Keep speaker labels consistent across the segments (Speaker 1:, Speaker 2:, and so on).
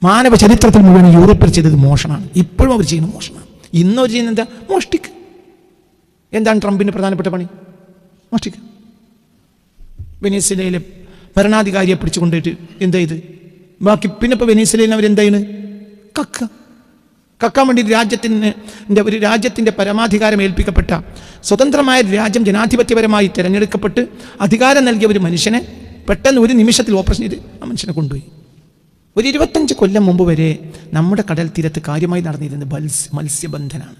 Speaker 1: മാനവ ചരിത്രത്തിൽ മുഴുവൻ യൂറോപ്പിൽ ചെയ്തത് മോഷണമാണ്. ഇപ്പോഴും അവർ ചെയ്യുന്ന മോഷണമാണ്. ഇന്നവർ ചെയ്യുന്നത് എന്താ? മോഷ്ടിക്കുക. എന്താണ് ട്രംപിൻ്റെ പ്രധാനപ്പെട്ട പണി? മോഷ്ടിക്കുക. വെനീസിലയിലെ ഭരണാധികാരിയെ പിടിച്ചു കൊണ്ടുപോയിട്ട് എന്താ ഇത് ബാക്കി? പിന്നെ ഇപ്പോൾ വെനീസിലയിൽ അവരെന്തായിരുന്നു? കക്കാൻ വേണ്ടി ഒരു രാജ്യത്തിൻ്റെ പരമാധികാരം ഏൽപ്പിക്കപ്പെട്ട സ്വതന്ത്രമായ രാജ്യം ജനാധിപത്യപരമായി തിരഞ്ഞെടുക്കപ്പെട്ട് അധികാരം നൽകിയ ഒരു മനുഷ്യനെ പെട്ടെന്ന് ഒരു നിമിഷത്തിൽ ഓപ്പറേഷൻ ചെയ്ത് ആ മനുഷ്യനെ കൊണ്ടുപോയി. ഒരു 25 കൊല്ലം മുമ്പ് വരെ നമ്മുടെ കടൽ തീരത്ത് കാര്യമായി നടന്നിരുന്നത് മത്സ്യബന്ധനാണ്.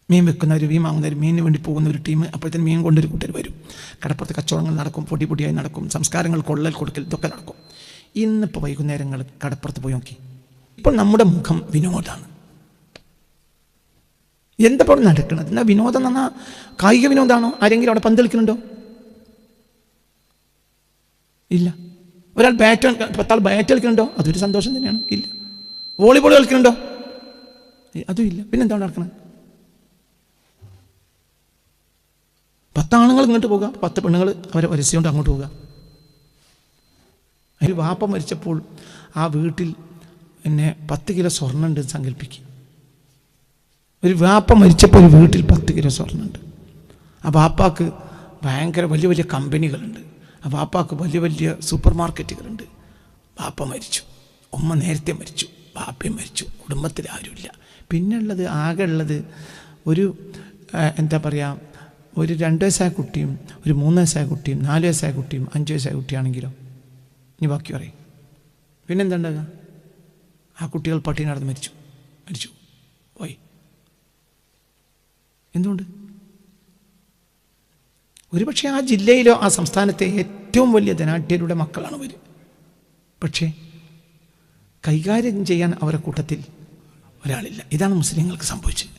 Speaker 1: മീൻ വെക്കുന്നവർ, മീൻ വാങ്ങുന്നവർ, മീനിന് വേണ്ടി പോകുന്ന ഒരു ടീം, അപ്പോഴത്തേന് മീൻ കൊണ്ടൊരു കൂട്ടർ വരും. കടപ്പുറത്ത് കച്ചവടങ്ങൾ നടക്കും, പൊടിയായി നടക്കും, സംസ്കാരങ്ങൾ, കൊള്ളൽ കൊടുക്കൽ, ഇതൊക്കെ നടക്കും. ഇന്നിപ്പോൾ വൈകുന്നേരങ്ങൾ കടപ്പുറത്ത് പോയി നോക്കി. ഇപ്പോൾ നമ്മുടെ മുഖം വിനോദമാണ്. എന്തപ്പോൾ നടക്കുന്നത്? എന്നാ വിനോദം എന്ന് പറഞ്ഞാൽ കായിക വിനോദമാണോ? ആരെങ്കിലും അവിടെ പന്ത് കളിക്കുന്നുണ്ടോ? ഇല്ല. ഒരാൾ 10 ആൾ ബാറ്റ് കളിക്കുന്നുണ്ടോ? അതൊരു സന്തോഷം തന്നെയാണ്. ഇല്ല. വോളിബോൾ കളിക്കുന്നുണ്ടോ? അതും ഇല്ല. പിന്നെന്താണ് നടക്കുന്നത്? 10 ആണുങ്ങൾ ഇങ്ങോട്ട് പോകുക, 10 പെണ്ണുങ്ങൾ അവരെ വരച്ചുകൊണ്ട് അങ്ങോട്ട് പോകുക. അതിൽ വാപ്പ മരിച്ചപ്പോൾ ആ വീട്ടിൽ 10 കിലോ സ്വർണ്ണമുണ്ട് സങ്കല്പിക്കുക. ഒരു വാപ്പ മരിച്ചപ്പോൾ ഒരു വീട്ടിൽ 10 കിലോ സ്വർണ്ണമുണ്ട്. ആ വാപ്പാക്ക് ഭയങ്കര വലിയ വലിയ കമ്പനികളുണ്ട്. ആ വാപ്പാക്ക് വലിയ വലിയ സൂപ്പർ മാർക്കറ്റുകളുണ്ട്. വാപ്പ മരിച്ചു, ഉമ്മ നേരത്തെ മരിച്ചു, വാപ്പയും മരിച്ചു, കുടുംബത്തിൽ ആരുമില്ല. പിന്നുള്ളത് ആകെ ഉള്ളത് ഒരു എന്താ പറയുക, ഒരു 2 വയസ്സായ കുട്ടിയും ഒരു 3 വയസ്സായ കുട്ടിയും 4 വയസ്സായ കുട്ടിയും 5 വയസ്സായ കുട്ടിയാണെങ്കിലോ ഇനി ബാക്കി പറയും. പിന്നെന്താ ഉണ്ടാകുക? ആ കുട്ടികൾ പട്ടിണി നടന്ന് മരിച്ചു പോയി. എന്തുകൊണ്ട്? ഒരുപക്ഷെ ആ ജില്ലയിലോ ആ സംസ്ഥാനത്തെ ഏറ്റവും വലിയ ധനാഢ്യരുടെ മക്കളാണ് അവർ. പക്ഷേ കൈകാര്യം ചെയ്യാൻ അവരുടെ കൂട്ടത്തിൽ ഒരാളില്ല. ഇതാണ് മുസ്ലിങ്ങൾക്ക് സംഭവിച്ചത്.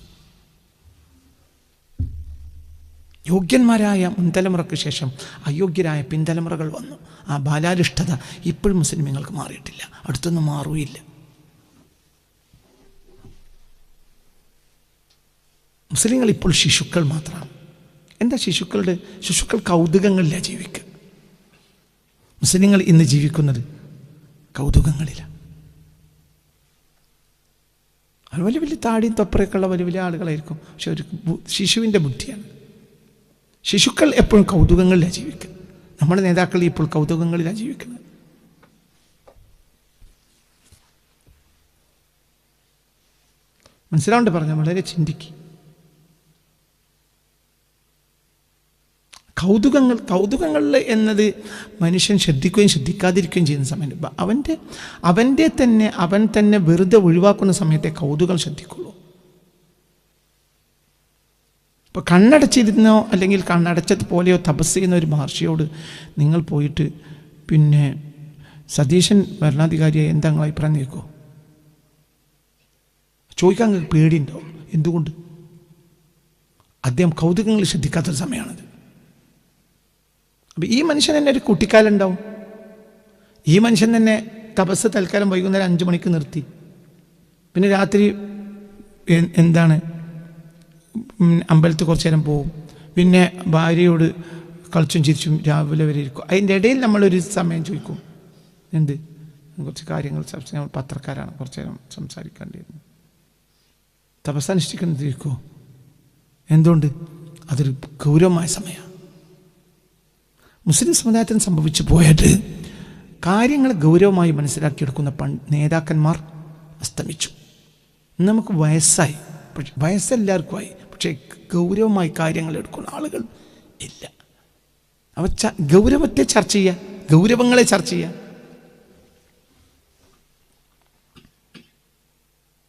Speaker 1: യോഗ്യന്മാരായ മുൻതലമുറയ്ക്ക് ശേഷം അയോഗ്യരായ പിൻതലമുറകൾ വന്നു. ആ ബാലാരിഷ്ടത ഇപ്പോഴും മുസ്ലിങ്ങൾക്ക് മാറിയിട്ടില്ല, അടുത്തൊന്നും മാറുകയില്ല. മുസ്ലിങ്ങൾ ഇപ്പോൾ ശിശുക്കൾ മാത്രമാണ്. എന്താ ശിശുക്കൾ കൗതുകങ്ങളിലാണ് ജീവിക്കുക. മുസ്ലിങ്ങൾ ഇന്ന് ജീവിക്കുന്നത് കൗതുകങ്ങളിലാണ്. അത് വലിയ വലിയ താടിയും തൊപ്പറയൊക്കെയുള്ള വലിയ വലിയ ആളുകളായിരിക്കും. പക്ഷെ ഒരു ശിശുവിൻ്റെ ബുദ്ധിയാണ്. ശിശുക്കൾ എപ്പോഴും കൗതുകങ്ങളിലാണ് ജീവിക്കുക. നമ്മുടെ നേതാക്കൾ ഇപ്പോൾ കൗതുകങ്ങളിലാണ് ജീവിക്കുന്നത്. മനസ്സിലാവേണ്ട പറഞ്ഞ വളരെ ചിന്തിക്കുക. കൗതുകങ്ങളിൽ എന്നത് മനുഷ്യൻ ശ്രദ്ധിക്കുകയും ശ്രദ്ധിക്കാതിരിക്കുകയും ചെയ്യുന്ന സമയത്ത് അവൻ തന്നെ വെറുതെ ഒഴിവാക്കുന്ന സമയത്തെ കൗതുകം ശ്രദ്ധിക്കുള്ളൂ. ഇപ്പോൾ കണ്ണടച്ചിരുന്നോ അല്ലെങ്കിൽ കണ്ണടച്ചത് പോലെയോ തപസ് ചെയ്യുന്ന ഒരു മഹർഷിയോട് നിങ്ങൾ പോയിട്ട് പിന്നെ സതീശൻ ഭരണാധികാരിയായി എന്താ നിങ്ങൾ അഭിപ്രായം കേൾക്കുമോ? ചോദിക്കാൻ പേടിയുണ്ടാവും. എന്തുകൊണ്ട്? അദ്ദേഹം കൗതുകങ്ങൾ ശ്രദ്ധിക്കാത്തൊരു സമയമാണത്. അപ്പം ഈ മനുഷ്യൻ തന്നെ ഒരു കുട്ടിക്കാലം ഉണ്ടാവും. ഈ മനുഷ്യൻ തന്നെ തപസ് തൽക്കാലം വൈകുന്നേരം 5 മണിക്ക് നിർത്തി. പിന്നെ രാത്രി എന്താണ് അമ്പലത്തിൽ കുറച്ച് നേരം പോവും. പിന്നെ ഭാര്യയോട് കളിച്ചും ചിരിച്ചും രാവിലെ വരെ ഇരിക്കും. അതിൻ്റെ ഇടയിൽ നമ്മളൊരു സമയം ചോദിക്കും, എന്ത് കുറച്ച് കാര്യങ്ങൾ നമ്മൾ പത്രക്കാരാണ്, കുറച്ച് നേരം സംസാരിക്കേണ്ടിയിരുന്നു. തപസ് അനുഷ്ഠിക്കുന്നത് ഇരിക്കുമോ? എന്തുകൊണ്ട്? അതൊരു ഗൗരവമായ സമയമാണ്. മുസ്ലിം സമുദായത്തിന് സംഭവിച്ചു പോയത് കാര്യങ്ങൾ ഗൗരവമായി മനസ്സിലാക്കിയെടുക്കുന്ന നേതാക്കന്മാർ അസ്തമിച്ചു. നമുക്ക് വയസ്സായി, പക്ഷെ വയസ്സെല്ലാവർക്കും ആയി, പക്ഷേ ഗൗരവമായി കാര്യങ്ങൾ എടുക്കുന്ന ആളുകൾ ഇല്ല. ഗൗരവത്തെ ചർച്ച ചെയ്യുക, ഗൗരവങ്ങളെ ചർച്ച ചെയ്യുക.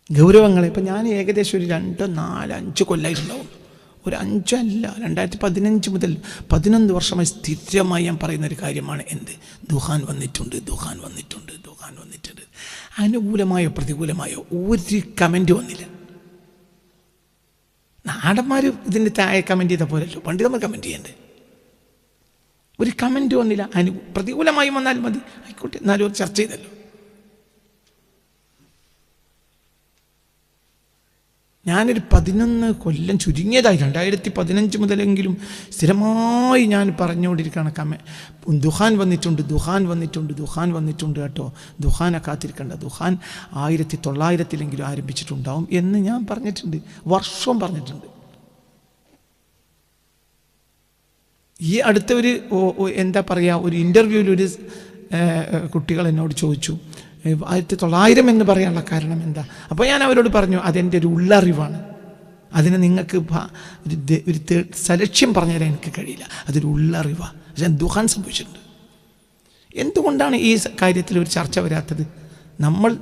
Speaker 1: ഗൗരവങ്ങളെ ഇപ്പം ഞാൻ ഏകദേശം ഒരു 2, 4, 5 കൊല്ലമായിട്ടുണ്ടാവും. ഒരു 5 അല്ല, 2015 മുതൽ 11 വർഷമായി സ്ഥിരമായി ഞാൻ പറയുന്നൊരു കാര്യമാണ് എന്ത്? ദുഹാൻ വന്നിട്ടുണ്ട്. അനുകൂലമായോ പ്രതികൂലമായോ ഒരു കമൻറ്റ് വന്നില്ല. നാടന്മാർ ഇതിൻ്റെ താഴെ കമൻറ്റ് ചെയ്ത പോലല്ലോ പണ്ഡിതന്മാർ കമൻറ്റ് ചെയ്യണ്ടേ. ഒരു കമൻറ്റ് വന്നില്ല. പ്രതികൂലമായി വന്നാൽ മതി, ആയിക്കോട്ടെ, എന്നാലും ചർച്ച ചെയ്തല്ലോ. ഞാനൊരു 11 കൊല്ലം ചുരുങ്ങിയതായി 2015 മുതലെങ്കിലും സ്ഥിരമായി ഞാൻ പറഞ്ഞുകൊണ്ടിരിക്കുകയാണ് ദുഹാൻ വന്നിട്ടുണ്ട് കേട്ടോ, ദുഹാനെ കാത്തിരിക്കേണ്ട, ദുഹാൻ 1900-ലെങ്കിലും ആരംഭിച്ചിട്ടുണ്ടാവും എന്ന് ഞാൻ പറഞ്ഞിട്ടുണ്ട്, വർഷവും പറഞ്ഞിട്ടുണ്ട്. ഈ അടുത്ത എന്താ പറയുക, ഒരു ഇൻ്റർവ്യൂവിൽ ഒരു കുട്ടികൾ എന്നോട് ചോദിച്ചു 1900 എന്ന് പറയാനുള്ള കാരണം എന്താ. അപ്പോൾ ഞാൻ അവരോട് പറഞ്ഞു, അതെൻ്റെ ഒരു ഉള്ളറിവാണ്, അതിന് നിങ്ങൾക്ക് ഒരു സലക്ഷ്യം പറഞ്ഞു തരാൻ എനിക്ക് കഴിയില്ല, അതൊരു ഉള്ളറിവാണ്. പക്ഷേ ദുഹാൻ സംഭവിച്ചിട്ടുണ്ട്. എന്തുകൊണ്ടാണ് ഈ കാര്യത്തിൽ ഒരു ചർച്ച വരാത്തത്?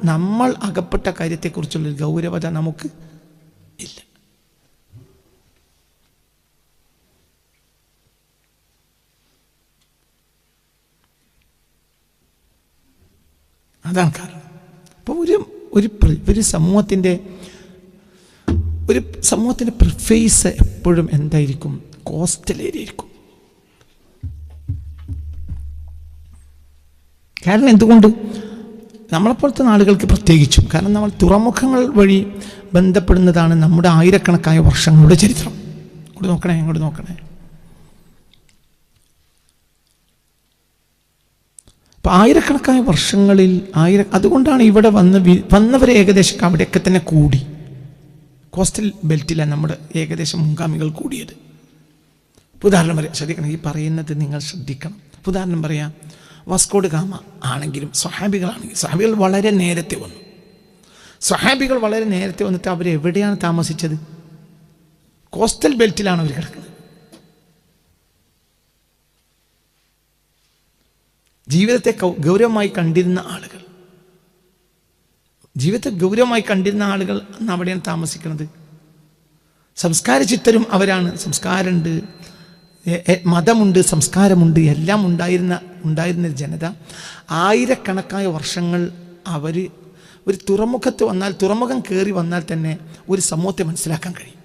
Speaker 1: നമ്മൾ അകപ്പെട്ട കാര്യത്തെക്കുറിച്ചുള്ളൊരു ഗൗരവത നമുക്ക് ഇല്ല. അതാണ് കാരണം. അപ്പോൾ ഒരു സമൂഹത്തിൻ്റെ പ്രിഫേസ് എപ്പോഴും എന്തായിരിക്കും? കോസ്റ്റൽ ഏരിയ ആയിരിക്കും. കാരണം എന്തുകൊണ്ട്? നമ്മളെപ്പോലത്തെ നാടുകൾക്ക് പ്രത്യേകിച്ചും, കാരണം നമ്മൾ തുറമുഖങ്ങൾ വഴി ബന്ധപ്പെടുന്നതാണ് നമ്മുടെ ആയിരക്കണക്കായ വർഷങ്ങളുടെ ചരിത്രം. ഇങ്ങോട്ട് നോക്കണേ. അപ്പോൾ ആയിരക്കണക്കായ വർഷങ്ങളിൽ അതുകൊണ്ടാണ് ഇവിടെ വന്നവരെ ഏകദേശം അവിടെയൊക്കെ തന്നെ കൂടി. കോസ്റ്റൽ ബെൽറ്റിലാണ് നമ്മുടെ ഏകദേശം മുൻഗാമികൾ കൂടിയത്. ഉദാഹരണം പറയാം, ശ്രദ്ധിക്കണം, ഈ പറയുന്നത് നിങ്ങൾ ശ്രദ്ധിക്കണം. ഉദാഹരണം പറയാം, വാസ്കോ ഡ ഗാമ ആണെങ്കിലും സ്വഹാബികൾ വളരെ നേരത്തെ വന്നു. സ്വഹാബികൾ വളരെ നേരത്തെ വന്നിട്ട് അവരെവിടെയാണ് താമസിച്ചത്? കോസ്റ്റൽ ബെൽറ്റിലാണ് അവർ കിടക്കുന്നത്. ജീവിതത്തെ ഗൗരവമായി കണ്ടിരുന്ന ആളുകൾ അന്ന് അവിടെയാണ് താമസിക്കുന്നത്. സംസ്കാര ചിത്തരും അവരാണ്. സംസ്കാരമുണ്ട്, മതമുണ്ട്, സംസ്കാരമുണ്ട്, എല്ലാം ഉണ്ടായിരുന്ന ജനത. ആയിരക്കണക്കായ വർഷങ്ങൾ അവർ ഒരു തുറമുഖത്ത് വന്നാൽ, തുറമുഖം കയറി വന്നാൽ തന്നെ ഒരു സമൂഹത്തെ മനസ്സിലാക്കാൻ കഴിയും.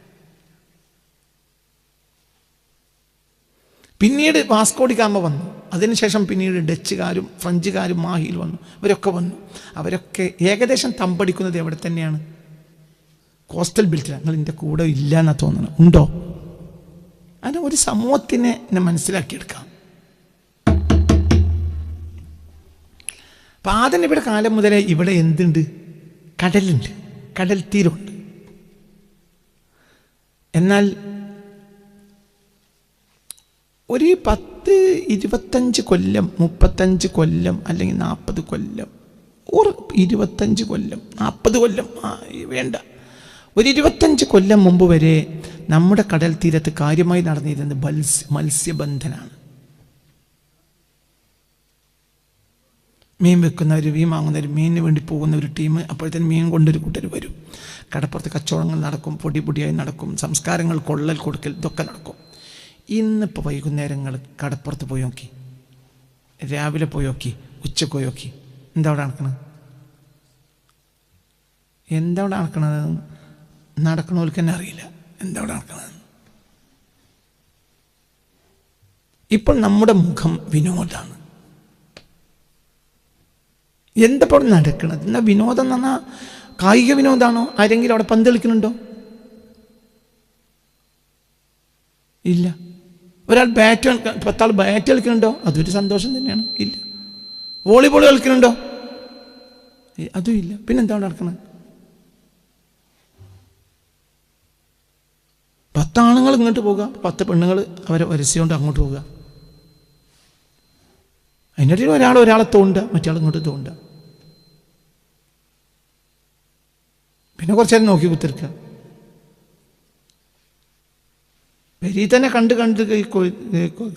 Speaker 1: പിന്നീട് വാസ്കോ ഡ ഗാമ വന്നു. അതിനുശേഷം പിന്നീട് ഡച്ചുകാരും ഫ്രഞ്ചുകാരും മാഹിയിൽ വന്നു. ഇവരൊക്കെ വന്നു. അവരൊക്കെ ഏകദേശം തമ്പടിക്കുന്നത് എവിടെ തന്നെയാണ്? കോസ്റ്റൽ ബെൽറ്റിൽ. നിങ്ങൾ ഇതിൻ്റെ കൂടെ ഇല്ല എന്നാ തോന്നുന്നത്. ഉണ്ടോ? അങ്ങനെ ഒരു സമൂഹത്തിനെ മനസ്സിലാക്കിയെടുക്കാം. അപ്പം ആദ്യം ഇവിടെ കാലം മുതലേ ഇവിടെ എന്തുണ്ട്? കടലുണ്ട്, കടൽ തീരമുണ്ട്. എന്നാൽ ഒരു 10-25 കൊല്ലം, 35 കൊല്ലം, അല്ലെങ്കിൽ 40 കൊല്ലം, ഒരു 25 കൊല്ലം, 40 കൊല്ലം വേണ്ട, ഒരു 25 കൊല്ലം മുമ്പ് വരെ നമ്മുടെ കടൽ തീരത്ത് കാര്യമായി നടന്നിരുന്നത് മത്സ്യബന്ധനാണ്. മീൻ വെക്കുന്നവർ, മീൻ വാങ്ങുന്നവർ, മീനിന് വേണ്ടി പോകുന്ന ഒരു ടീം, അപ്പോഴത്തേന് മീൻ കൊണ്ടൊരു കൂട്ടർ വരും. കടപ്പുറത്ത് കച്ചവടങ്ങൾ നടക്കും, പൊടിയായി നടക്കും, സംസ്കാരങ്ങൾ, കൊള്ളൽ കൊടുക്കൽ, ഇതൊക്കെ നടക്കും. ഇന്നിപ്പോൾ വൈകുന്നേരങ്ങൾ കടപ്പുറത്ത് പോയി നോക്കി, രാവിലെ പോയി നോക്കി, ഉച്ചക്ക് പോയി നോക്കി, എന്താ അവിടെ നടക്കണത്? നടക്കണവർക്ക് തന്നെ അറിയില്ല എന്താ അവിടെ നടക്കണത്. ഇപ്പോൾ നമ്മുടെ മുഖം വിനോദമാണ്. എന്തപ്പോൾ നടക്കണത്? എന്നാ വിനോദം എന്ന് പറഞ്ഞാൽ കായിക വിനോദമാണോ? ആരെങ്കിലും അവിടെ പന്ത് കളിക്കുന്നുണ്ടോ? ഇല്ല. ഒരാൾ 10 ആൾ ബാറ്റ് കളിക്കുന്നുണ്ടോ? അതൊരു സന്തോഷം തന്നെയാണ്. ഇല്ല. വോളിബോൾ കളിക്കുന്നുണ്ടോ? അതും ഇല്ല. പിന്നെന്താ നടക്കുന്നത്? 10 ആണുങ്ങൾ ഇങ്ങോട്ട് പോകുക, 10 പെണ്ണുങ്ങൾ അവരെ വരച്ചുകൊണ്ട് അങ്ങോട്ട് പോകുക. അതിനിടയിൽ ഒരാളെ തോണ്ടുക, മറ്റേ ഇങ്ങോട്ട് തോണ്ടുക. പിന്നെ കുറച്ച് നേരം നോക്കി കുത്തിരിക്കുക. പെരി തന്നെ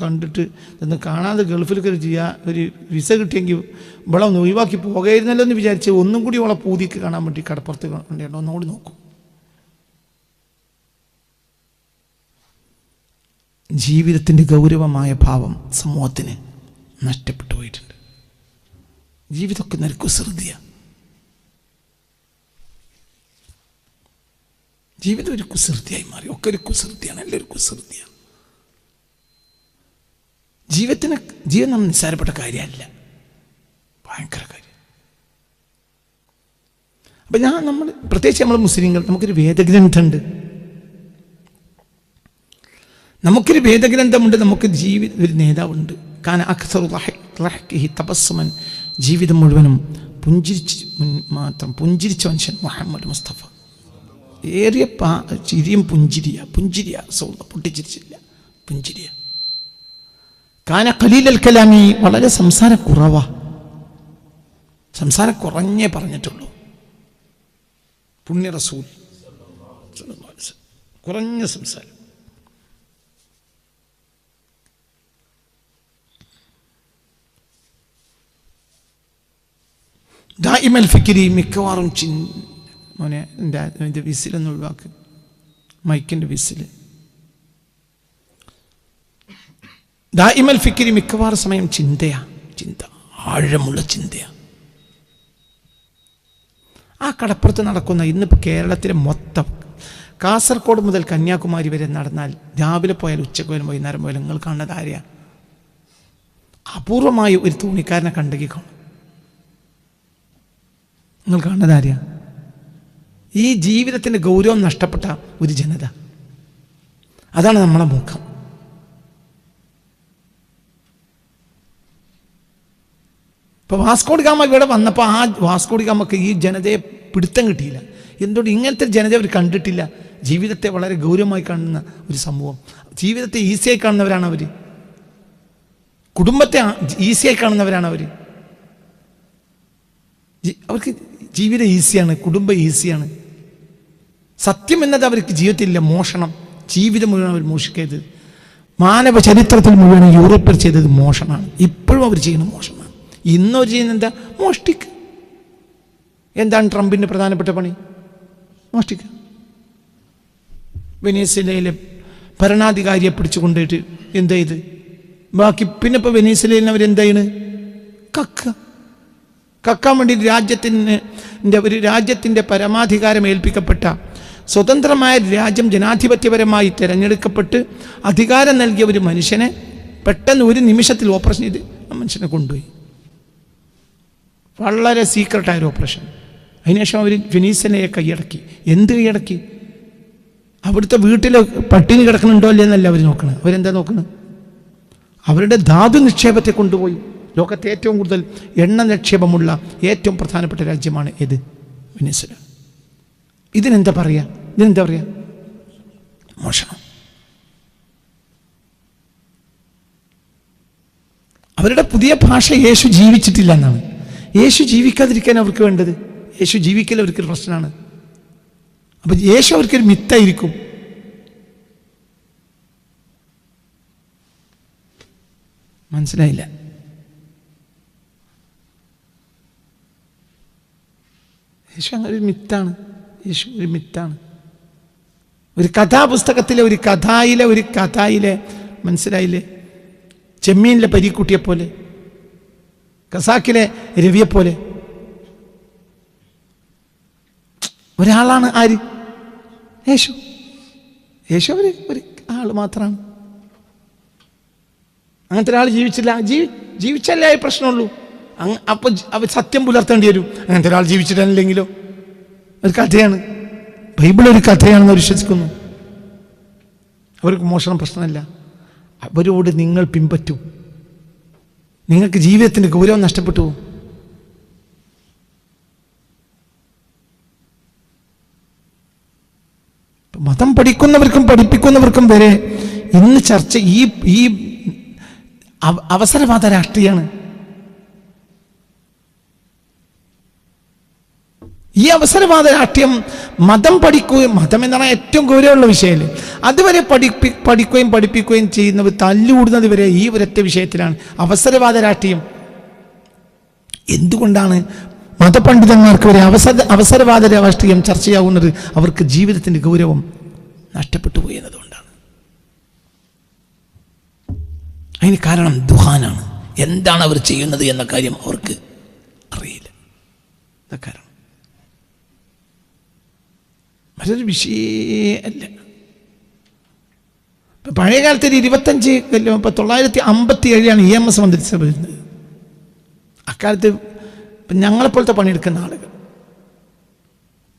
Speaker 1: കണ്ടിട്ട് ഒന്ന് കാണാതെ ഗൾഫിൽ കയറി ചെയ്യുക. ഒരു വിസ കിട്ടിയെങ്കിൽ ഇവിടെ ഒന്ന് ഒഴിവാക്കി പോകായിരുന്നല്ലോ എന്ന് വിചാരിച്ച് ഒന്നും കൂടി അവളെ പൂതിക്ക് കാണാൻ വേണ്ടി കടപ്പുറത്ത് കണ്ടോ ഒന്നുകൂടി നോക്കും. ജീവിതത്തിൻ്റെ ഗൗരവമായ ഭാവം സമൂഹത്തിന് നഷ്ടപ്പെട്ടു പോയിട്ടുണ്ട്. ജീവിതമൊക്കെ നല്ല കുസൃതിയാണ്. ജീവിതം ഒരു കുസൃതിയായി മാറി. ഒക്കെ ഒരു കുസൃതിയാണ്, എല്ലാവരും കുസൃതിയാണ്. ജീവൻ നമ്മൾ നിസ്സാരപ്പെട്ട കാര്യമല്ല, ഭയങ്കര കാര്യം. അപ്പം നമ്മൾ പ്രത്യേകിച്ച് നമ്മൾ മുസ്ലിങ്ങൾ നമുക്കൊരു വേദഗ്രന്ഥമുണ്ട്, നമുക്ക് ഒരു നേതാവുണ്ട്. കാന അക്സറു ലഹ്കിഹി തബസ്സുമൻ, ജീവിതം മുഴുവനും പുഞ്ചിരിച്ച മനുഷ്യൻ മുഹമ്മദ് മുസ്തഫ. ഏറിയ ചിരിയും പുഞ്ചിരിയ പൊട്ടിച്ചിരിച്ചില്ല, പുഞ്ചിരിയ. കാന ഖലീലൽ കലാമി, വളരെ സംസാരം കുറഞ്ഞേ പറഞ്ഞിട്ടുള്ളൂ. പുണ്യ റസൂൽ കുറഞ്ഞ സംസാരം. ദായിമൽ ഫിക്രി, മിക്കവാറും മോനെ എൻ്റെ വിസിലൊന്ന് ഒഴിവാക്ക്, മൈക്കിൻ്റെ വിസില്. ദായിമൽ ഫിക്രി, മിക്കവാറും സമയം ചിന്ത, ആഴമുള്ള ചിന്തയാണ്. ആ കടപ്പുറത്ത് നടക്കുന്ന ഇന്നിപ്പോൾ കേരളത്തിലെ മൊത്തം കാസർഗോഡ് മുതൽ കന്യാകുമാരി വരെ നടന്നാൽ, രാവിലെ പോയാൽ ഉച്ചക്ക് പോയാലും വൈകുന്നേരം പോയാലും നിങ്ങൾ കാണുന്നത് ആരെയാ? അപൂർവമായി ഒരു തോണിക്കാരനെ കണ്ടെങ്കിൽ കാണും. നിങ്ങൾ കാണുന്നത് ആരെയാ? ഈ ജീവിതത്തിൻ്റെ ഗൗരവം നഷ്ടപ്പെട്ട ഒരു ജനത. അതാണ് നമ്മളെ മുഖം. ഇപ്പോൾ വാസ്കോഡി ഗാമ ഇവിടെ വന്നപ്പോൾ ആ വാസ്കോഡി ഗാമക്ക് ഈ ജനതയെ പിടുത്തം കിട്ടിയില്ല. എന്തുകൊണ്ട്? ഇങ്ങനത്തെ ജനത അവർ കണ്ടിട്ടില്ല. ജീവിതത്തെ വളരെ ഗൗരവമായി കാണുന്ന ഒരു സമൂഹം, ജീവിതത്തെ ഈസിയായി കാണുന്നവരാണ് അവർ, കുടുംബത്തെ ഈസിയായി കാണുന്നവരാണ് അവർ. അവർക്ക് ജീവിതം ഈസിയാണ്, കുടുംബം ഈസിയാണ്. സത്യം എന്നത് അവർക്ക് ജീവിതത്തിലില്ല. മോഷണം, ജീവിതം മുഴുവൻ അവർ മോഷിക്കരുത്. മാനവ ചരിത്രത്തിൽ മുഴുവൻ യൂറോപ്പിൽ ചെയ്തത് മോഷണമാണ്. ഇപ്പോഴും അവർ ചെയ്യുന്ന മോഷണമാണ്. ഇന്നവർ ചെയ്യുന്നത് എന്താ? മോഷ്ടിക്കുക. എന്താണ് ട്രംപിൻ്റെ പ്രധാനപ്പെട്ട പണി? മോഷ്ടിക്കുക. വെനീസിലയിലെ ഭരണാധികാരിയെ പിടിച്ചു കൊണ്ടുപോയിട്ട് എന്താ ഇത് ബാക്കി? പിന്നെ ഇപ്പോൾ വെനീസിലയിൽ അവരെന്താണ്? കക്കാൻ വേണ്ടി രാജ്യത്തിൻ്റെ പരമാധികാരം ഏൽപ്പിക്കപ്പെട്ട സ്വതന്ത്രമായ രാജ്യം ജനാധിപത്യപരമായി തിരഞ്ഞെടുക്കപ്പെട്ട് അധികാരം നൽകിയ ഒരു മനുഷ്യനെ പെട്ടെന്ന് ഒരു നിമിഷത്തിൽ ഓപ്പറേഷൻ ചെയ്ത് ആ മനുഷ്യനെ കൊണ്ടുപോയി. വളരെ സീക്രട്ടായൊരു ഓപ്പറേഷൻ. അതിനുശേഷം അവർ വെനീസിലയെ കൈയടക്കി. എന്ത് കൈയടക്കി? അവിടുത്തെ വീട്ടിൽ പട്ടിണി കിടക്കുന്നുണ്ടോ ഇല്ലെന്നല്ല അവർ നോക്കണം. അവരെന്താ നോക്കുന്നത്? അവരുടെ ധാതു നിക്ഷേപത്തെ കൊണ്ടുപോയി. ലോകത്തെ ഏറ്റവും കൂടുതൽ എണ്ണ നിക്ഷേപമുള്ള ഏറ്റവും പ്രധാനപ്പെട്ട രാജ്യമാണ് ഏത്? വെനീസുല. ഇതിനെന്താ പറയുക? മോഷണം. അവരുടെ പുതിയ ഭാഷ യേശു ജീവിച്ചിട്ടില്ല എന്നാണ്. യേശു ജീവിക്കാതിരിക്കാൻ അവർക്ക് വേണ്ടത്. യേശു ജീവിക്കൽ അവർക്കൊരു പ്രശ്നമാണ്. അപ്പം യേശു അവർക്കൊരു മിത്തായിരിക്കും. മനസ്സിലായില്ല? യേശു അങ്ങനെ ഒരു മിത്താണ്. യേശു ഒരു മിത്താണ്. ഒരു കഥാപുസ്തകത്തിലെ ഒരു കഥയിലെ മനസ്സിലായില്ലേ? ചെമ്മീനിലെ പരീക്കുട്ടിയെപ്പോലെ, ഖസാക്കിലെ രവിയെപ്പോലെ ഒരാളാണ്. ആര്? യേശു. ഒരു ആൾ മാത്രമാണ്. അങ്ങനത്തെ ഒരാൾ ജീവിച്ചില്ല. ജീവിച്ചല്ലേ പ്രശ്നമുള്ളൂ. അപ്പോൾ അവർ സത്യം പുലർത്തേണ്ടി വരും. അങ്ങനത്തെ ഒരാൾ ജീവിച്ചിട്ടില്ലെങ്കിലോ? ഒരു കഥയാണ്. ബൈബിൾ ഒരു കഥയാണെന്ന് അവർ വിശ്വസിക്കുന്നു. അവർക്ക് മോഷണം പ്രശ്നമല്ല. അവരോട് നിങ്ങൾ പിൻപറ്റൂ. നിങ്ങൾക്ക് ജീവിതത്തിൻ്റെ ഗൗരവം നഷ്ടപ്പെട്ടു. മതം പഠിക്കുന്നവർക്കും പഠിപ്പിക്കുന്നവർക്കും വരെ ഇന്ന് ചർച്ച ഈ അവസരവാദ രാഷ്ട്രീയമാണ്. ഈ അവസരവാദ രാഷ്ട്രീയം മതം എന്നാണ് ഏറ്റവും ഗൗരവമുള്ള വിഷയമല്ലേ. അതുവരെ പഠിക്കുകയും പഠിപ്പിക്കുകയും ചെയ്യുന്നവർ തല്ലുകൂടുന്നത് വരെ ഈ ഒരൊറ്റ വിഷയത്തിലാണ്. അവസരവാദ രാഷ്ട്രീയം. എന്തുകൊണ്ടാണ് മതപണ്ഡിതന്മാർക്ക് വരെ അവസരവാദ രാഷ്ട്രീയം ചർച്ചയാവുന്നത്? അവർക്ക് ജീവിതത്തിൻ്റെ ഗൗരവം നഷ്ടപ്പെട്ടു പോയി എന്നതുകൊണ്ടാണ്. അതിന് കാരണം ദുഹാനാണ്. എന്താണ് അവർ ചെയ്യുന്നത് എന്ന കാര്യം അവർക്ക് അറിയില്ല. കാരണം മറ്റൊരു വിഷയമല്ല. പഴയ കാലത്ത് 1957 EMS മന്ത്രിസഭ വരുന്നത്. അക്കാലത്ത് ഞങ്ങളെപ്പോലത്തെ പണിയെടുക്കുന്ന ആളുകൾ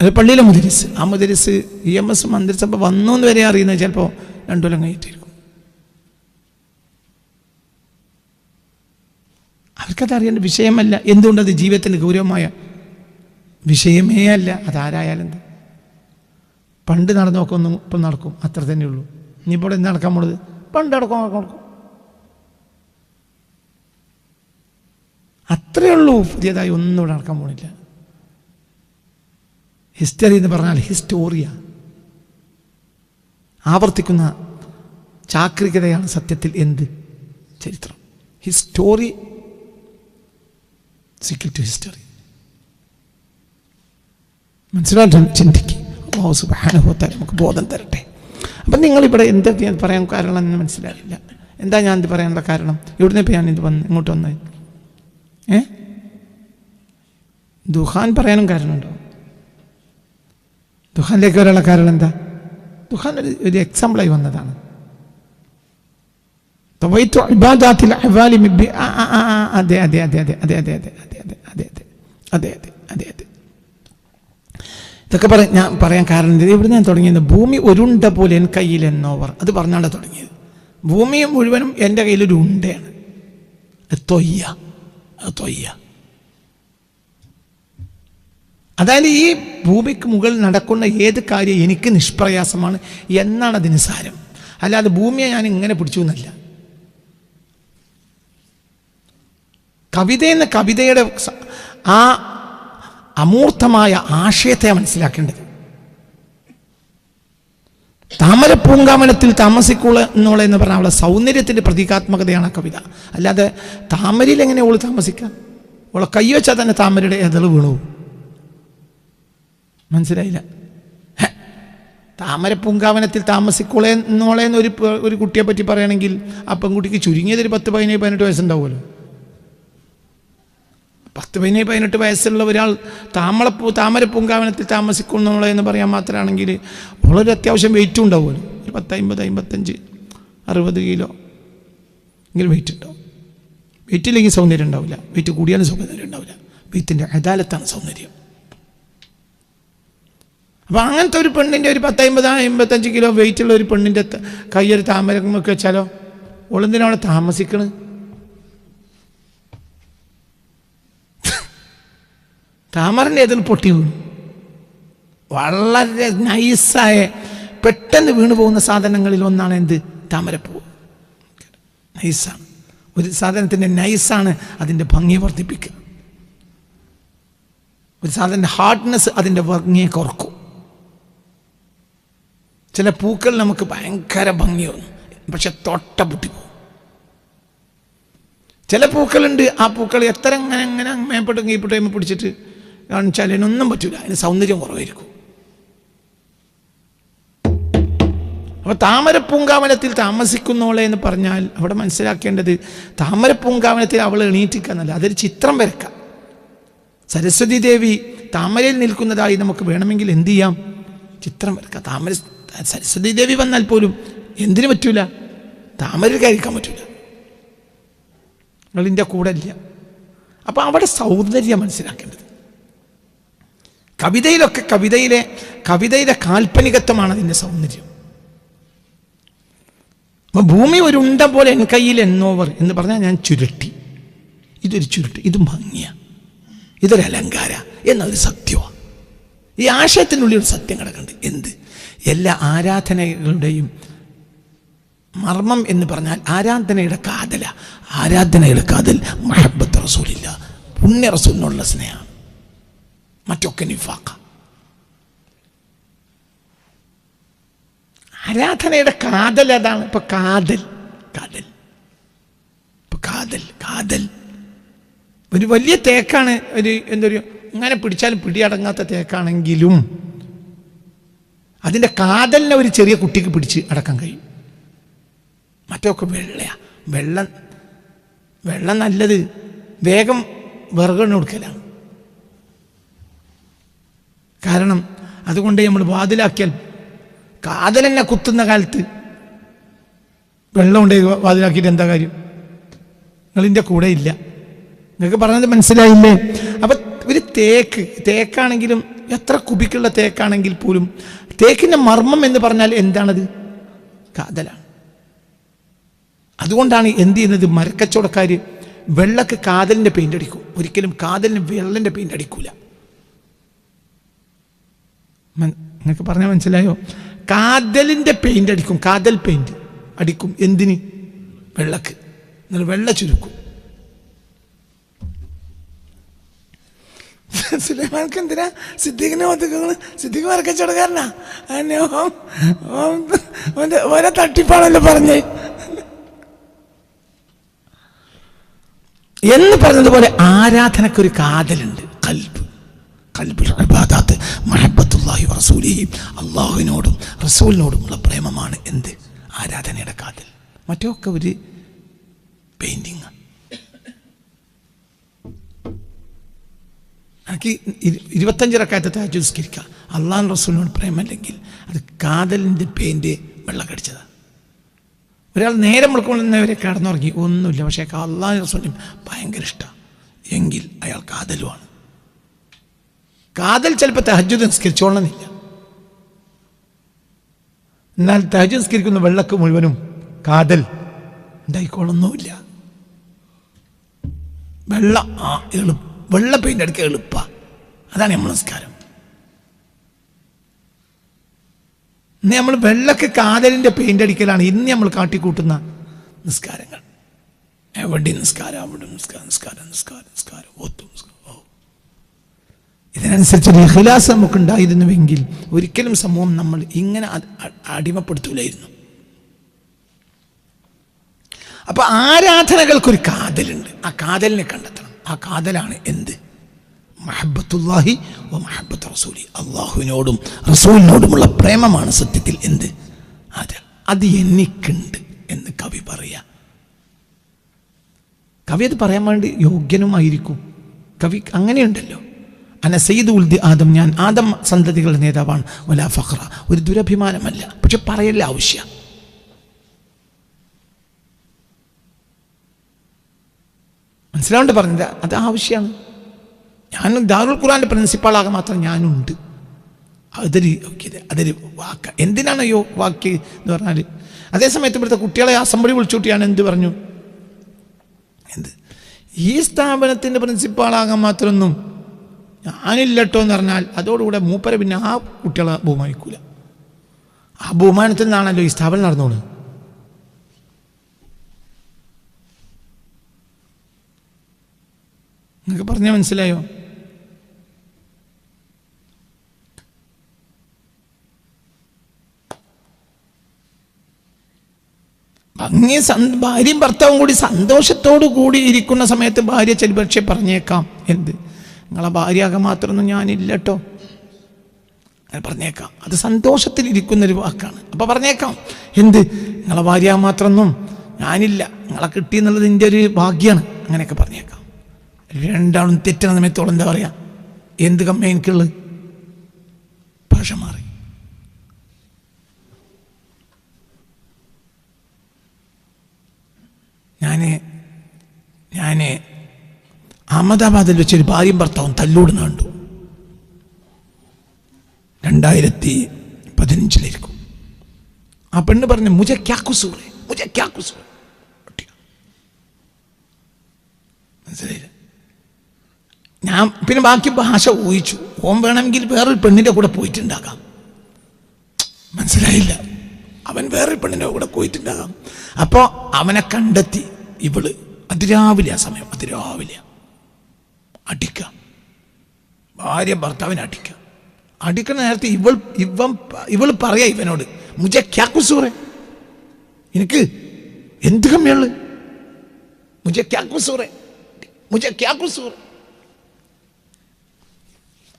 Speaker 1: അത് പള്ളിയിലെ മുദരിസ്. ആ മുദരിസ് EMS മന്ത്രിസഭ വന്നു എന്ന് വരെ അറിയുന്നത് ചിലപ്പോൾ 2 കൊല്ലം കഴിഞ്ഞിട്ടിരിക്കും. അവർക്കത് അറിയേണ്ട വിഷയമല്ല. എന്തുകൊണ്ടത് ജീവിതത്തിൻ്റെ ഗൗരവമായ വിഷയമേ അല്ല. അതാരായാലെന്ത്? പണ്ട് നടന്നു നോക്കൊന്നും ഇപ്പം നടക്കും, അത്ര തന്നെ ഉള്ളൂ. ഇനിയിപ്പോൾ എന്ത് നടക്കാൻ പോണത്? പണ്ട് നടക്കും, അത്രയേ ഉള്ളൂ. പുതിയതായി ഒന്നും ഇവിടെ നടക്കാൻ പോണില്ല. ഹിസ്റ്ററി എന്ന് പറഞ്ഞാൽ ഹിസ്റ്റോറിയ, ആവർത്തിക്കുന്ന ചാക്രികതയാണ് സത്യത്തിൽ എന്ത്? ചരിത്രം. History secret to history. മനസ്സിലാക്കാൻ ചിന്തിക്കുക. അല്ലാഹു സുബ്ഹാനഹു വ തആല നമുക്ക് ബോധം തരട്ടെ. അപ്പം നിങ്ങളിവിടെ എന്താ ഞാൻ പറയാൻ കാരണം എന്ന് മനസ്സിലായില്ല. എന്താ ഞാൻ ഇത് പറയാനുള്ള കാരണം? ഇവിടുന്ന് ഇപ്പം ഞാനിത് ഇങ്ങോട്ട് വന്നത് ദുഹാൻ പറയാനും കാരണമുണ്ടോ? ദുഹാനിലേക്ക് വരാനുള്ള കാരണം എന്താ? ദുഹാൻ ഒരു എക്സാമ്പിളായി വന്നതാണ്. ഇതൊക്കെ ഞാൻ പറയാൻ കാരണം ഇവിടെ ഞാൻ തുടങ്ങിയത് ഭൂമി ഒരുണ്ട പോലെ എൻ കയ്യിൽ എന്നോവർ, അത് പറഞ്ഞാണ് തുടങ്ങിയത്. ഭൂമി മുഴുവനും എൻ്റെ കയ്യിലൊരു ഉണ്ടയാണ്. തൊയ്യ. അതായത് ഈ ഭൂമിക്ക് മുകളിൽ നടക്കുന്ന ഏത് കാര്യം എനിക്ക് നിഷ്പ്രയാസമാണ് എന്നാണ് അതിന് സാരം. അല്ലാതെ ഭൂമിയെ ഞാൻ ഇങ്ങനെ പിടിച്ചു എന്നല്ല. കവിതയെന്ന കവിതയുടെ ആ അമൂർത്തമായ ആശയത്തെ മനസ്സിലാക്കേണ്ടത്. താമരപ്പൂങ്കാവനത്തിൽ താമസിക്കുള്ള എന്ന് പറഞ്ഞാൽ അവളെ സൗന്ദര്യത്തിൻ്റെ പ്രതീകാത്മകതയാണ് ആ കവിത. അല്ലാതെ താമരയിൽ എങ്ങനെ അവൾ താമസിക്കാം? അവളെ കൈ വെച്ചാൽ തന്നെ താമരയുടെ എതള് വീണു. മനസ്സിലായില്ല? താമരപ്പൂങ്കാവനത്തിൽ താമസിക്കുള്ള എന്നോളെന്ന് ഒരു കുട്ടിയെ പറ്റി പറയുകയാണെങ്കിൽ ആ പെൺകുട്ടിക്ക് ചുരുങ്ങിയതൊരു 10, 17, 18 വയസ്സുണ്ടാവുമല്ലോ. 10, 17, 18 വയസ്സുള്ള ഒരാൾ താമരപ്പൂങ്കാവനത്തിൽ താമസിക്കുന്നുള്ള എന്ന് പറയാൻ മാത്രമാണെങ്കിൽ വളരെ അത്യാവശ്യം വെയിറ്റും ഉണ്ടാവുമല്ലോ. ഒരു 10, 50, 55, 60 കിലോ എങ്കിലും വെയിറ്റ് ഉണ്ടാവും. വെയിറ്റ് ഇല്ലെങ്കിൽ സൗന്ദര്യം ഉണ്ടാവില്ല. വെയിറ്റ് കൂടിയാലും സൗന്ദര്യം ഉണ്ടാവില്ല. വെയിറ്റിൻ്റെ അദാലത്താണ് സൗന്ദര്യം. അപ്പോൾ അങ്ങനത്തെ ഒരു പെണ്ണിൻ്റെ ഒരു 10, 50, 55 കിലോ വെയിറ്റുള്ള ഒരു പെണ്ണിൻ്റെ കയ്യൊരു താമരക്ക് വെച്ചാലോ ഓളെന്തിനാണ് താമസിക്കണത്? താമരൻ്റെ ഏതിൽ പൊട്ടി വീണു. വളരെ നൈസായ പെട്ടെന്ന് വീണു പോകുന്ന സാധനങ്ങളിൽ ഒന്നാണ് എന്ത്? താമരപ്പൂ. നൈസാണ്. ഒരു സാധനത്തിൻ്റെ നൈസാണ് അതിൻ്റെ ഭംഗി വർദ്ധിപ്പിക്കുക. ഒരു സാധനത്തിൻ്റെ ഹാർഡ്നെസ് അതിൻ്റെ ഭംഗിയെ കുറക്കും. ചില പൂക്കൾ നമുക്ക് ഭയങ്കര ഭംഗിയൊന്നും, പക്ഷെ തൊട്ട പൊട്ടിപ്പോകും. ചില പൂക്കളുണ്ട്, ആ പൂക്കൾ എത്ര എങ്ങനെ മേപ്പെട്ടും കീപ്പിട്ടും പിടിച്ചിട്ട് കാണിച്ചാൽ അതിനൊന്നും പറ്റില്ല. അതിന് സൗന്ദര്യം കുറവായിരിക്കും. അപ്പോൾ താമരപ്പൂങ്കാവനത്തിൽ താമസിക്കുന്നോളെ എന്ന് പറഞ്ഞാൽ അവിടെ മനസ്സിലാക്കേണ്ടത് താമരപ്പൂങ്കാവനത്തിൽ അവൾ എണീറ്റിക്കാന്നല്ല, അതൊരു ചിത്രം വരക്കാം. സരസ്വതി ദേവി താമരയിൽ നിൽക്കുന്നതായി നമുക്ക് വേണമെങ്കിൽ എന്ത് ചെയ്യാം? ചിത്രം വരക്കാം. സരസ്വതി ദേവി വന്നാൽ പോലും എന്തിനു പറ്റൂല? താമരയിൽ കഴിക്കാൻ പറ്റൂല. നിങ്ങളിൻ്റെ കൂടെ ഇല്ല. അപ്പം അവിടെ സൗന്ദര്യം മനസ്സിലാക്കേണ്ടത്. കവിതയിലൊക്കെ കവിതയിലെ കാൽപ്പനികത്വമാണ് അതിൻ്റെ സൗന്ദര്യം. അപ്പം ഭൂമി ഒരു ഉണ്ട പോലെ എൻ കയ്യിൽ എന്നോവർ എന്ന് പറഞ്ഞാൽ ഞാൻ ചുരുട്ടി. ഇതൊരു ചുരുട്ട്, ഇതും ഭംഗിയാണ്, ഇതൊരു അലങ്കാര എന്നൊരു സത്യമാണ്. ഈ ആശയത്തിനുള്ളിൽ ഒരു സത്യം കിടക്കുന്നുണ്ട്. എന്ത്? എല്ലാ ആരാധനകളുടെയും മർമ്മം എന്ന് പറഞ്ഞാൽ ആരാധനയുടെ കാതൽ മുഹബ്ബത്ത് റസൂലില്ല, പുണ്യ റസൂലിനുള്ള സ്നേഹമാണ്. മറ്റൊക്കെ നിഫാഖ. ആരാധനയുടെ കാതൽ അതാണ്. ഇപ്പൊ കാതൽ ഒരു വലിയ തേക്കാണ്. എന്തൊരു ഇങ്ങനെ പിടിച്ചാലും പിടിയടങ്ങാത്ത തേക്കാണെങ്കിലും അതിൻ്റെ കാതലിനെ ഒരു ചെറിയ കുട്ടിക്ക് പിടിച്ച് അടക്കാൻ കഴിയും. മറ്റൊക്കെ വെള്ളം നല്ലത് വേഗം വിറകെണ്ണ കൊടുക്കലാണ്. കാരണം അതുകൊണ്ട് നമ്മൾ വാതിലാക്കിയാൽ കാതലെന്നെ കുത്തുന്ന കാലത്ത് വെള്ളം കൊണ്ട് വാതിലാക്കിയിട്ട് എന്താ കാര്യം? നിങ്ങളിൻ്റെ കൂടെ ഇല്ല. നിങ്ങൾക്ക് പറഞ്ഞത് മനസ്സിലായില്ലേ? അപ്പം ഒരു തേക്കാണെങ്കിലും എത്ര കുബിക്കുള്ള തേക്കാണെങ്കിൽ പോലും തേക്കിൻ്റെ മർമ്മം എന്ന് പറഞ്ഞാൽ എന്താണത്? കാതലാണ്. അതുകൊണ്ടാണ് എന്ത് ചെയ്യുന്നത്, മരക്കച്ചവടക്കാർ വെള്ളക്ക് കാതലിൻ്റെ പെയിൻ്റ് അടിക്കും, ഒരിക്കലും കാതലിന് വെള്ളൻ്റെ പെയിൻ്റ് അടിക്കൂല. നിങ്ങൾക്ക് പറഞ്ഞാൽ മനസ്സിലായോ? കാതലിൻ്റെ പെയിൻ്റ് അടിക്കും, കാതൽ പെയിൻ്റ് അടിക്കും. എന്തിന്? വെള്ളക്ക്. എന്നാൽ വെള്ള ചുരുക്കും. സുലൈമാൻക്ക് എന്തിനാ സിദ്ദീഖിനെ ഒതുക്കുന്നത്? സിദ്ദീഖ് മരക്കച്ചവടക്കാരനാ, ഓരോ തട്ടിപ്പാണല്ലോ പറഞ്ഞേ എന്ന് പറഞ്ഞതുപോലെ ആരാധനക്കൊരു കാതലുണ്ട്. ഖൽബുൽ ഇബാദത്ത് മഹബ്ബത്തുല്ലാഹി വറസൂലിഹി, അള്ളാഹുവിനോടും റസൂലിനോടുമുള്ള പ്രേമമാണ് എന്ത്? ആരാധനയുടെ കാതൽ. മറ്റൊക്കെ ഒരു പെയിന്റിങ്. എനിക്ക് 25 റക്അത്ത് തഹജ്ജുദ് നിസ്കരിക്കുക, അള്ളാഹു റസൂലിനോട് പ്രേമല്ലെങ്കിൽ അത് കാതലിൻ്റെ പെയിന്റ് വെള്ളം കടിച്ചതാണ്. ഒരാൾ നേരം മുൾക്കൊള്ളുന്നവരെ കിടന്നുറങ്ങി ഒന്നുമില്ല, പക്ഷേ അള്ളാഹു റസൂലിനും ഭയങ്കര ഇഷ്ടമാണ് എങ്കിൽ അയാൾ കാതലുമാണ്. കാതൽ ചിലപ്പോൾ തഹജ്ജുദ് നിസ്കരിച്ചോളണമെന്നില്ല, എന്നാൽ തഹജ്ജുദ് നിസ്കരിക്കുന്ന വെള്ളക്ക് മുഴുവനും കാതൽ ഉണ്ടായിക്കോളൊന്നുമില്ല. വെള്ള പെയിൻ്റ് അടിക്കുക എളുപ്പമാണ്. അതാണ് നമ്മൾ നിസ്കാരം. ഇന്ന് നമ്മൾ വെള്ളക്ക് കാതലിൻ്റെ പെയിൻ്റ് അടിക്കലാണ് ഇന്ന് നമ്മൾ കാട്ടിക്കൂട്ടുന്ന നിസ്കാരങ്ങൾ. എവിടെ നിസ്കാരം, അവിടെ നിസ്കാരം ഓത്തും. ഇതിനനുസരിച്ചൊരു ഇഖ്ലാസ് നമുക്കുണ്ടായിരുന്നുവെങ്കിൽ ഒരിക്കലും സമൂഹം നമ്മൾ ഇങ്ങനെ അടിമപ്പെടുത്തൂലായിരുന്നു. അപ്പോൾ ആരാധനകൾക്കൊരു കാതലുണ്ട്. ആ കാതലിനെ കണ്ടെത്തണം. ആ കാതലാണ് എന്ത്? മഹബ്ബത്തുല്ലാഹി വ മഹബ്ബത്ത് റസൂലി, അള്ളാഹുവിനോടും റസൂലിനോടുമുള്ള പ്രേമമാണ് സത്യത്തിൽ എന്ത്? അത് എനിക്കുണ്ട് എന്ന് കവി പറയാ. കവി അത് പറയാൻ വേണ്ടി യോഗ്യനുമായിരിക്കും. കവി അങ്ങനെയുണ്ടല്ലോ, അന സയ്യിദു ഉൽദി ആദം, ഞാൻ ആദം സന്തതികളുടെ നേതാവാണ്. വലാ ഫഖ്റ, ഒരു ദുരഭിമാനമല്ല, പക്ഷെ പറയല്ല ആവശ്യം. മനസ്സിലാവേണ്ട പറഞ്ഞത് അത് ആവശ്യമാണ്. ഞാൻ ദാറുൽ ഖുർആൻ്റെ പ്രിൻസിപ്പാളാകാൻ മാത്രം ഞാനുണ്ട്. അതൊരു വാക്ക്. എന്തിനാണ് വാക്ക് എന്ന് പറഞ്ഞാൽ, അതേസമയത്ത് ഇവിടുത്തെ കുട്ടികളെ അസംബ്ലി വിളിച്ചുകൂട്ടിയാണ് എന്ത് പറഞ്ഞു? ഈ സ്ഥാപനത്തിൻ്റെ പ്രിൻസിപ്പാളാകാൻ മാത്രമൊന്നും ഞാനില്ലട്ടോ എന്ന് പറഞ്ഞാൽ അതോടുകൂടെ മൂപ്പരെ പിന്നെ ആ കുട്ടികളെ ബഹുമാനിക്കൂല. ആ ബഹുമാനത്തിൽ നിന്നാണല്ലോ ഈ സ്ഥാപനം നടന്നോളൂ. നിങ്ങൾക്ക് പറഞ്ഞാൽ മനസ്സിലായോ? ഭംഗി ഭാര്യയും ഭർത്താവും കൂടി സന്തോഷത്തോടു കൂടി ഇരിക്കുന്ന സമയത്ത് ഭാര്യ ചിലപക്ഷെ പറഞ്ഞേക്കാം, എന്ത് നിങ്ങളെ ഭാര്യയാകാൻ മാത്രമൊന്നും ഞാനില്ലട്ടോ, അങ്ങനെ പറഞ്ഞേക്കാം. അത് സന്തോഷത്തിലിരിക്കുന്നൊരു വാക്കാണ്. അപ്പോൾ പറഞ്ഞേക്കാം, എന്ത് നിങ്ങളെ ഭാര്യയാകാൻ മാത്രമൊന്നും ഞാനില്ല, നിങ്ങളെ കിട്ടി എന്നുള്ളത് എൻ്റെ ഒരു ഭാഗ്യമാണ്, അങ്ങനെയൊക്കെ പറഞ്ഞേക്കാം. രണ്ടാളും തെറ്റുന്ന സമയത്തോളം എന്താ പറയുക? എന്ത് കമ്മ എനിക്കുള്ളത്? ഭാഷ മാറി. ഞാൻ അഹമ്മദാബാദിൽ വെച്ചൊരു ഭാര്യയും ഭർത്താവും തല്ലൂടുന്ന കണ്ടു. 2015 ആ പെണ്ണ് പറഞ്ഞു, മുझे क्या कसूर है, मुझे क्या कसूर. മനസ്സിലായില്ല? ഞാൻ പിന്നെ ബാക്കി ഭാഷ ഊഹിച്ചു. ഓൻ വേണമെങ്കിൽ വേറൊരു പെണ്ണിൻ്റെ കൂടെ പോയിട്ടുണ്ടാകാം. മനസ്സിലായില്ല? അവൻ വേറൊരു പെണ്ണിൻ്റെ കൂടെ പോയിട്ടുണ്ടാകാം. അപ്പോൾ അവനെ കണ്ടെത്തി ഇവള് അതിരാവിലെ, ആ സമയം അതിരാവിലെ അടിക്കുക, ഭാര്യ ഭർത്താവിനെ അടിക്കുന്ന നേരത്തെ ഇവൾ പറയാ ഇവനോട്, മുझे क्या कसूर है, എനിക്ക് എന്ത് കമ്മിയുള്ളു, मुझे क्या कसूर है, मुझे क्या कसूर.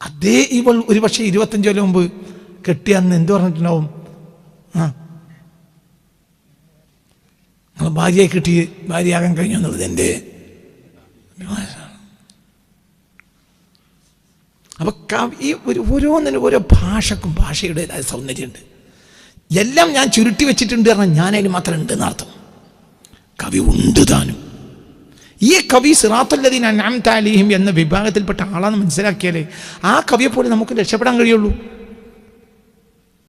Speaker 1: അതേ ഇവൾ ഒരു പക്ഷേ 25 കൊല്ലം മുമ്പ് കെട്ടിയന്ന് എന്ത് പറഞ്ഞിട്ടുണ്ടാവും? നിങ്ങൾ ഭാര്യയെ കിട്ടി ഭാര്യയാകാൻ കഴിഞ്ഞു എന്നുള്ളത് എൻ്റെ അഭിമാനമാണ്. അപ്പൊ ഈ ഓരോന്നിനും ഓരോ ഭാഷക്കും ഭാഷയുടേതായ സൗന്ദര്യമുണ്ട്. എല്ലാം ഞാൻ ചുരുട്ടി വെച്ചിട്ടുണ്ട് പറഞ്ഞാൽ ഞാൻ അതിന് മാത്രം ഉണ്ട് എന്നർത്ഥം. കവി ഉണ്ട് താനും. ഈ കവി സിറാത്തുല്ലദീന അൻഅംത അലൈഹിം എന്ന വിഭാഗത്തിൽപ്പെട്ട ആളാണെന്ന് മനസ്സിലാക്കിയാലേ ആ കവിയെ പോലെ നമുക്ക് രക്ഷപ്പെടാൻ കഴിയുള്ളൂ.